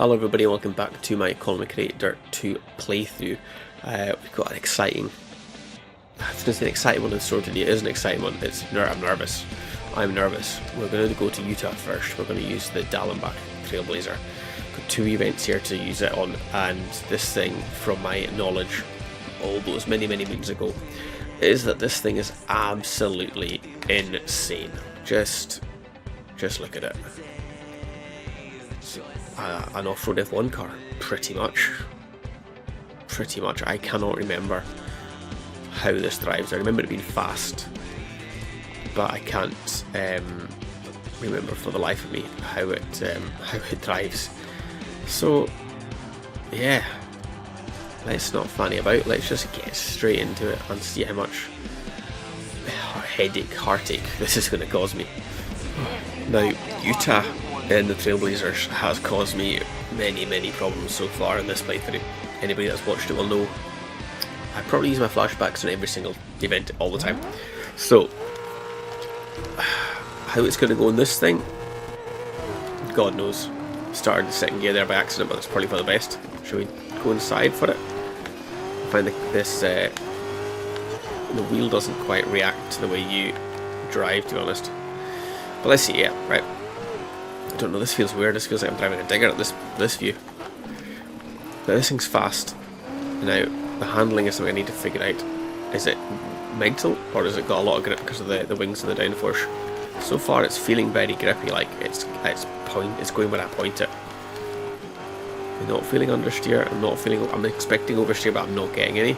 Hello everybody, welcome back to my Colin McRae Dirt 2 playthrough. We've got an exciting, I was going to say an exciting one in store today. It is an exciting one. I'm nervous. I'm nervous. We're going to go to Utah first. We're going to use the Dallenbach Trailblazer. Got 2 events here to use it on, and this thing, from my knowledge, all those many moons ago, is that this thing is absolutely insane. Just look at it. An off-road F1 car, pretty much. I cannot remember how this drives. I remember it being fast, but I can't remember for the life of me how it drives. So yeah, let's not fanny about. Let's just get straight into it and see how much heartache this is going to cause me. Now, Utah in the Trailblazers has caused me many problems so far in this playthrough. Anybody that's watched it will know I probably use my flashbacks on every single event all the time. So how it's going to go in this thing, God knows. Started the second gear there by accident, but that's probably for the best. Shall we go inside for it? I find the wheel doesn't quite react to the way you drive, to be honest. But let's see. Yeah, right. I don't know, this feels weird. This feels like I'm driving a digger at this view. But this thing's fast. Now, the handling is something I need to figure out. Is it mental, or has it got a lot of grip because of the wings and the downforce? So far, it's feeling very grippy, like it's going where I point it. I'm not feeling understeer. I'm expecting oversteer, but I'm not getting any.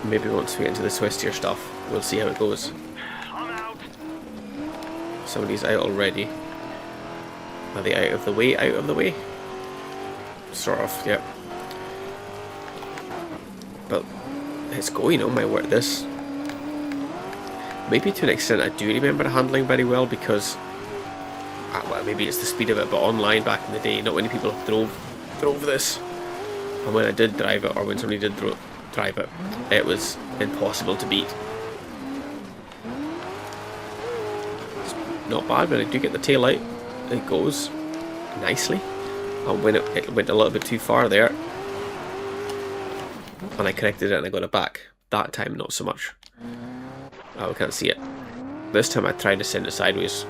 Maybe once we get into the twistier stuff, we'll see how it goes. Somebody's out already. Are they out of the way? Out of the way? Sort of, yep. But it's going, oh my word, this. Maybe to an extent I do remember the handling very well because, well, maybe it's the speed of it, but online back in the day, not many people drove this. And when I did drive it, or when somebody did drive it, it was impossible to beat. It's not bad, but I do get the tail out. It goes nicely, and when it went a little bit too far there, and I corrected it and I got it back. That time, not so much. Oh, we can't see it. This time I tried to send it sideways,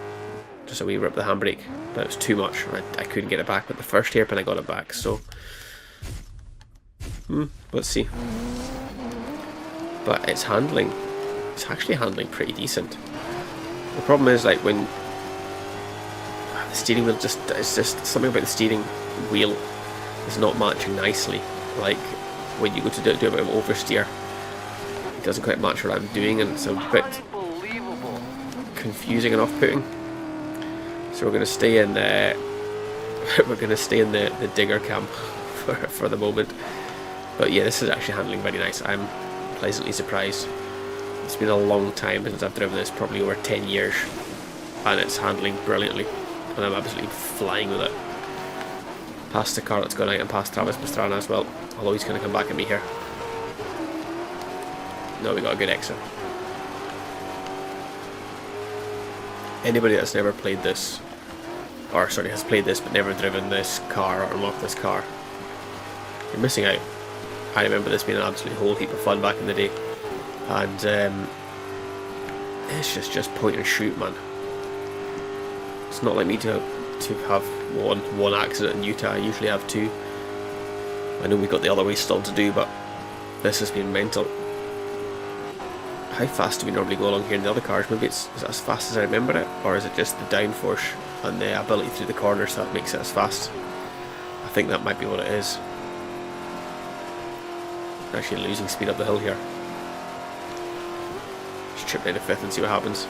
just a wee rip the handbrake, but it was too much. I couldn't get it back, but the first hairpin I got it back, so let's see. But it's actually handling pretty decent. The problem is, like, when the steering wheel it's just something about the steering wheel is not matching nicely. Like when you go to do a bit of oversteer, it doesn't quite match what I'm doing, and it's a bit confusing and off-putting. So we're going to stay in the digger camp for the moment. But yeah, this is actually handling very nice. I'm pleasantly surprised. It's been a long time since I've driven this, probably over 10 years, and it's handling brilliantly. And I'm absolutely flying with it. Past the car that's gone out and past Travis Pastrana as well. Although he's going to come back at me here. No, we got a good exit. Anybody that's never played this, or sorry, has played this but never driven this car or unlocked this car, you're missing out. I remember this being an absolute whole heap of fun back in the day. And it's just point and shoot, man. It's not like me to have one accident in Utah. I usually have 2. I know we've got the other way still to do, but this has been mental. How fast do we normally go along here in the other cars? Maybe is it as fast as I remember it, or is it just the downforce and the ability through the corners that makes it as fast? I think that might be what it is. Actually losing speed up the hill here. Just chip down to 5th and see what happens.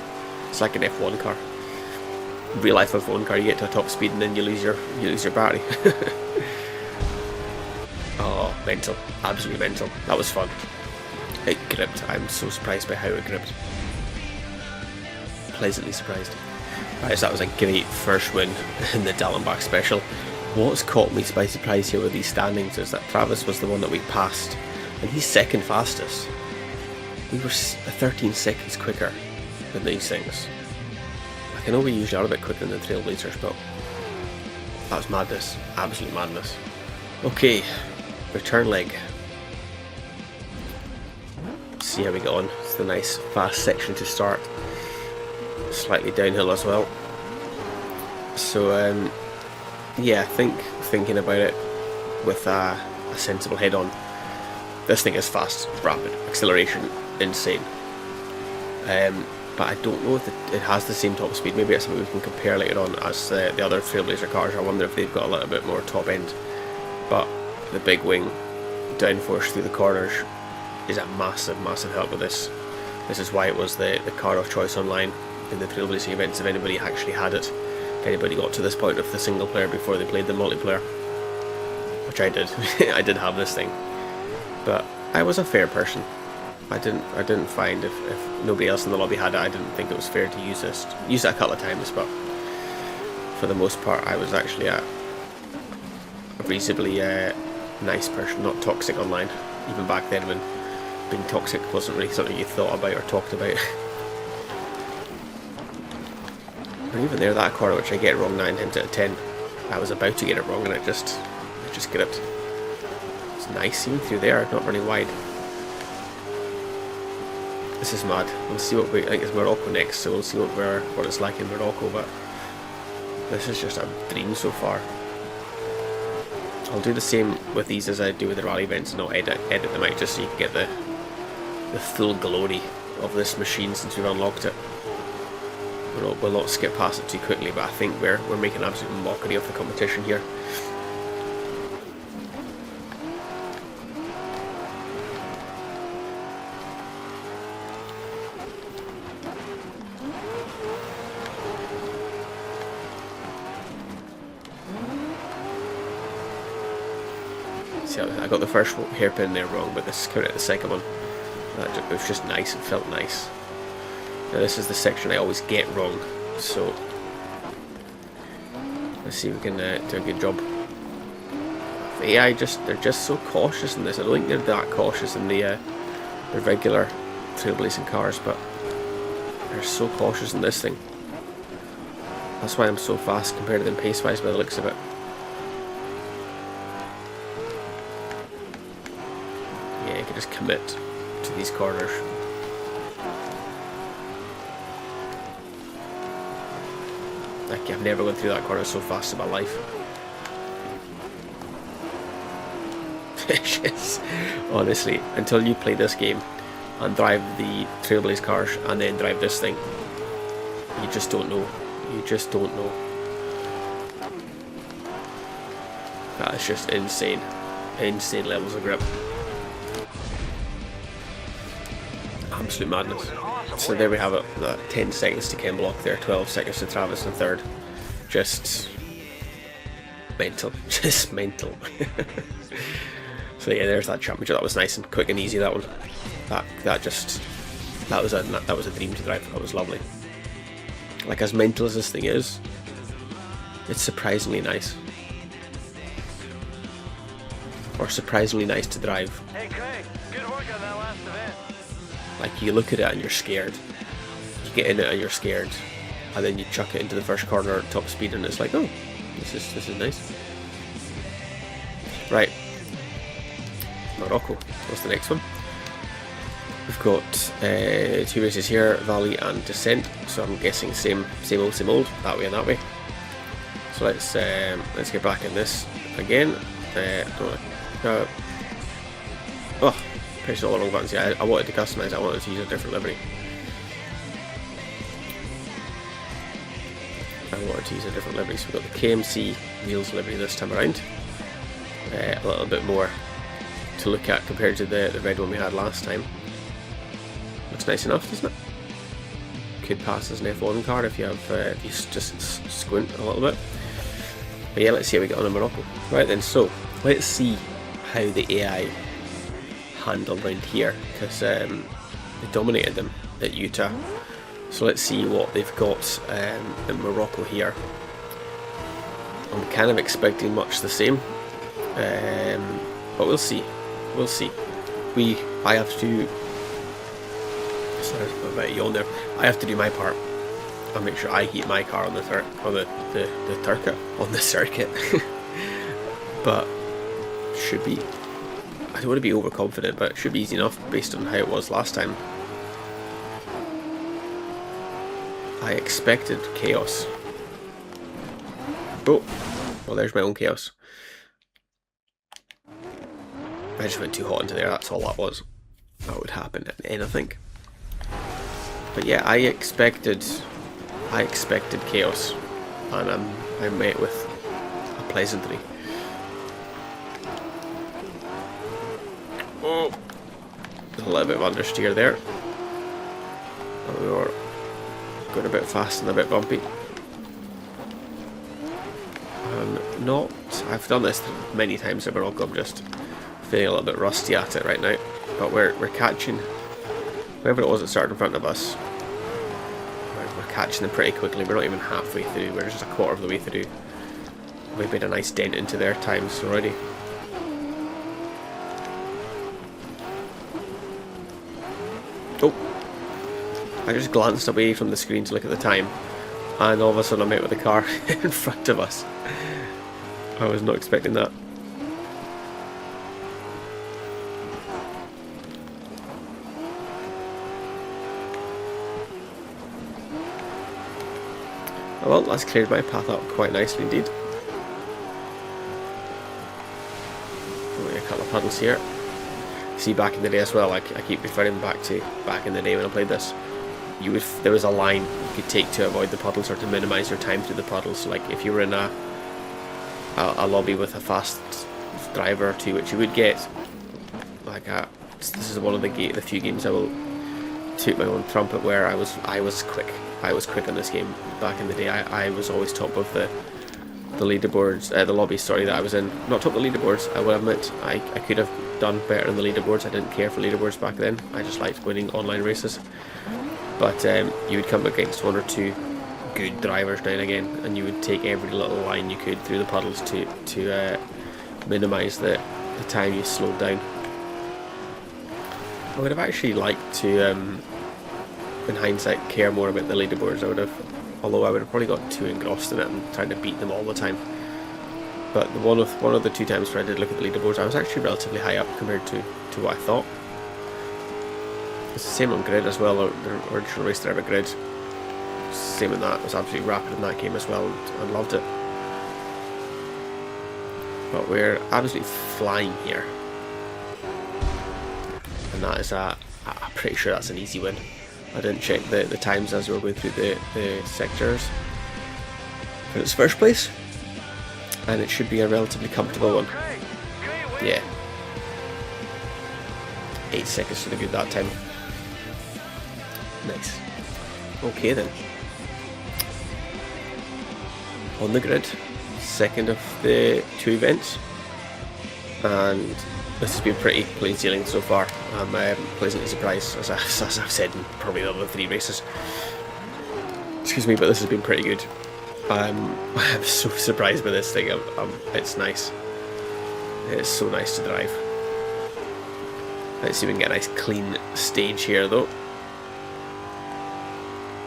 It's like an F1 car. Real life F1 car, you get to a top speed and then you lose your battery. Oh, mental. Absolutely mental. That was fun. It gripped. I'm so surprised by how it gripped. Pleasantly surprised. Right, so that was a great first win in the Dallenbach Special. What's caught me by surprise here with these standings is that Travis was the one that we passed, and he's second fastest. We were 13 seconds quicker than these things. I know we usually are a bit quicker than the Trailblazers, but That was madness. Absolute madness. Okay, return leg. See how we get on. It's a nice fast section to start. Slightly downhill as well. So yeah, I think thinking about it with a sensible head on, this thing is fast, rapid, acceleration, insane. But I don't know if it has the same top speed. Maybe it's something we can compare later on as the other Trailblazer cars. I wonder if they've got a little bit more top end. But the big wing downforce through the corners is a massive, massive help with this. This is why it was the car of choice online in the Trailblazing events, if anybody actually had it. If anybody got to this point of the single player before they played the multiplayer, which I did. I did have this thing, but I was a fair person. I didn't find if nobody else in the lobby had it, I didn't think it was fair to use this. Use it a couple of times, but for the most part I was actually a reasonably nice person, not toxic online, even back then when being toxic wasn't really something you thought about or talked about. But even there, that corner which I get wrong 9 times out of 10, I was about to get it wrong and I just gripped. It's nice, even through there, not running wide. This is mad. We'll see what I think it's Morocco next, so we'll see what it's like in Morocco, but this is just a dream so far. I'll do the same with these as I do with the rally events, and I'll edit them out just so you can get the full glory of this machine since we've unlocked it. We'll not skip past it too quickly, but I think we're making an absolute mockery of the competition here. See, I got the first hairpin there wrong, but this counted the second one. It was just nice, it felt nice. Now this is the section I always get wrong, so let's see if we can do a good job. The AI they're just so cautious in this. I don't think they're that cautious in the regular Trailblazing cars, but they're so cautious in this thing. That's why I'm so fast compared to them pace-wise by the looks of it. Yeah, you can just commit to these corners. Like, I've never gone through that corner so fast in my life. Just, honestly, until you play this game and drive the Trailblaze cars and then drive this thing, you just don't know. You just don't know. That is just insane. Insane levels of grip. Absolute madness. So there we have it. 10 seconds to Ken Block there, 12 seconds to Travis in third. Just mental. Just mental. So yeah, there's that championship. That was nice and quick and easy, that one. That was a dream to drive. That was lovely. Like, as mental as this thing is, it's surprisingly nice. Or surprisingly nice to drive. Hey Craig, good work on that last event. Like, you look at it and you're scared. You get in it and you're scared, and then you chuck it into the first corner at top speed, and it's like, oh, this is nice. Right, Morocco. What's the next one? We've got 2 races here, Valley and Descent. So I'm guessing same old, that way and that way. So let's get back in this again. Oh, pressed all the wrong buttons. Yeah, I wanted to customize. I wanted to use a different livery. So we've got the KMC wheels livery this time around. A little bit more to look at compared to the red one we had last time. Looks nice enough, doesn't it? Could pass as an F1 car if you just squint a little bit. But yeah, let's see how we get on in Morocco. Right then, so let's see how the AI handle around here, because they dominated them at Utah. So let's see what they've got in Morocco here. I'm kind of expecting much the same, but we'll see. We'll see. I have to. Sorry about a yawn there. I have to do my part I'll make sure I keep my car on the circuit. But should be. I don't want to be overconfident, but it should be easy enough based on how it was last time. I expected chaos. Oh, well, there's my own chaos. I just went too hot into there. That's all that was. That would happen at anything. But yeah, I expected chaos, and I met with a pleasantry. Oh, a little bit of understeer there. We were going a bit fast and a bit bumpy. I've done this many times at Morocco. I'm just feeling a little bit rusty at it right now. But we're catching whoever it was that started in front of us. We're catching them pretty quickly. We're not even halfway through. We're just a quarter of the way through. We've made a nice dent into their times already. Oh, I just glanced away from the screen to look at the time, and all of a sudden I'm out with the car in front of us. I was not expecting that. Well, that's cleared my path up quite nicely indeed. Only a couple of puddles here. See, back in the day as well, I keep referring back to back in the day when I played this. There was a line you could take to avoid the puddles or to minimise your time through the puddles. Like if you were in a lobby with a fast driver or two, which you would get. Like this is one of the few games I will toot my own trumpet where I was quick. I was quick on this game back in the day. I was always top of the leaderboards, the lobby, sorry, that I was in. Not top of the leaderboards, I will admit. I could have done better in the leaderboards. I didn't care for leaderboards back then. I just liked winning online races. But you would come against one or two good drivers now and again, and you would take every little line you could through the puddles to minimise the time you slowed down. I would have actually liked to, in hindsight, care more about the leaderboards. Although I would have probably got too engrossed in it and trying to beat them all the time. But one of the 2 times where I did look at the leaderboards, I was actually relatively high up compared to what I thought. It's the same on grid as well. The original race driver grid, same in that. I was absolutely rapid in that game as well, and loved it. But we're absolutely flying here, and that is I'm pretty sure that's an easy win. I didn't check the times as we were going through the sectors. But it's first place, and it should be a relatively comfortable one. Yeah. 8 seconds to the good that time. Nice. Okay then. On the grid, second of the 2 events, and this has been pretty plain sailing so far. I'm pleasantly surprised, as I've said in probably the other 3 races. Excuse me, but this has been pretty good. I'm so surprised by this thing. It's nice. It's so nice to drive. Let's see if we can get a nice clean stage here though.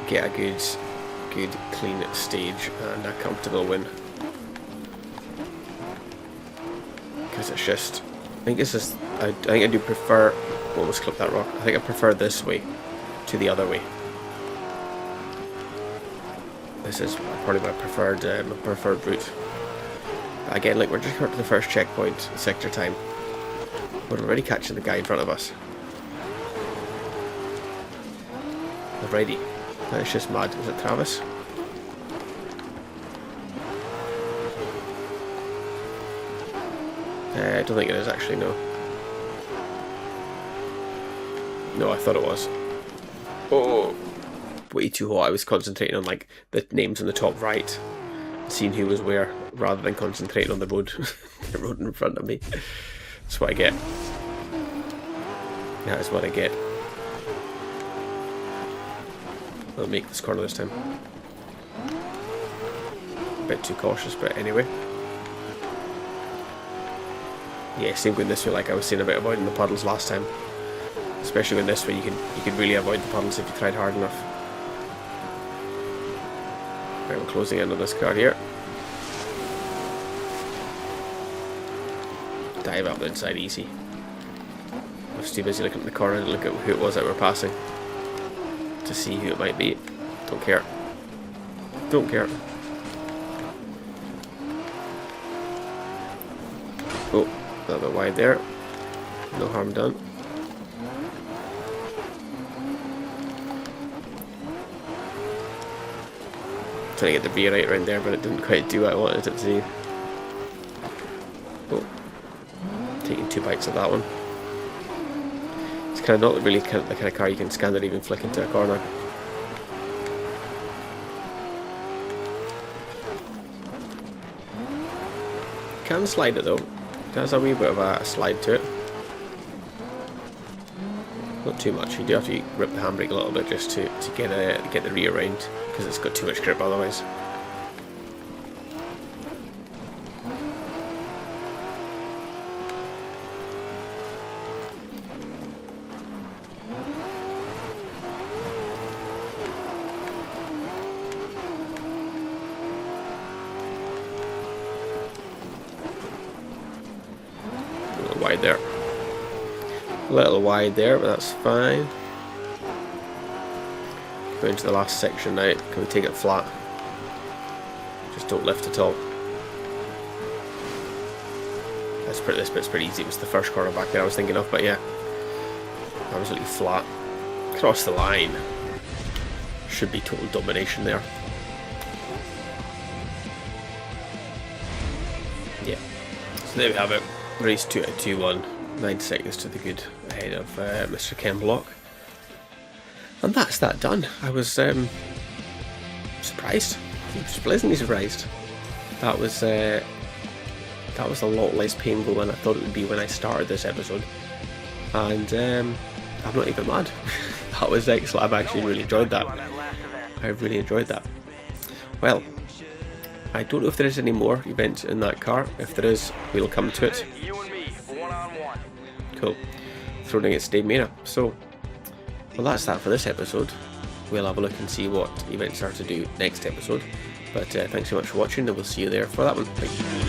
Get a good clean stage and a comfortable win. Because it's just, I think I do prefer, almost clipped that rock, I think I prefer this way to the other way. This is probably my preferred route. But again, like, we're just coming to the first checkpoint, sector time. We're already catching the guy in front of us. Already. That's just mad. Is it Travis? I don't think it is actually, no. No, I thought it was. Oh, way too hot. I was concentrating on like the names in the top right, seeing who was where, rather than concentrating on the road, the road in front of me. That's what I get. That is what I get. I'll make this corner this time. A bit too cautious, but anyway. Yeah, same going this way, like I was saying about avoiding the puddles last time. Especially when this way you could really avoid the puddles if you tried hard enough. Right, we're closing in on this car here. Dive up the inside easy. I was too busy looking at the corner and look at who it was that we're passing to see who it might be. Don't care. Don't care. Oh, a little bit wide there. No harm done. Trying to get the rear right around there, but it didn't quite do what I wanted it to do. Oh, taking 2 bites of that one. It's kind of not really the kind of car you can scan or even flick into a corner. Can slide it though. It has a wee bit of a slide to it. Not too much. You do have to rip the handbrake a little bit just to get the rear round, because it's got too much grip otherwise. A little wide there. A little wide there, but that's fine. Go into the last section now. Can we take it flat? Just don't lift at all. This bit's pretty easy. It was the first corner back there I was thinking of, but yeah, absolutely flat. Cross the line. Should be total domination there. Yeah. So there we have it. Race 2 out of 2-1. 9 seconds to the good ahead of Mr. Ken Block. And that's that done. I was surprised. I was pleasantly surprised. That was a lot less painful than I thought it would be when I started this episode. And I'm not even mad. That was excellent. I've actually really enjoyed that. I really enjoyed that. Well, I don't know if there is any more events in that car. If there is, we'll come to it. Cool. Throwing at Stave Mania. So, well, that's that for this episode. We'll have a look and see what events are to do next episode. But thanks so much for watching, and we'll see you there for that one. Bye.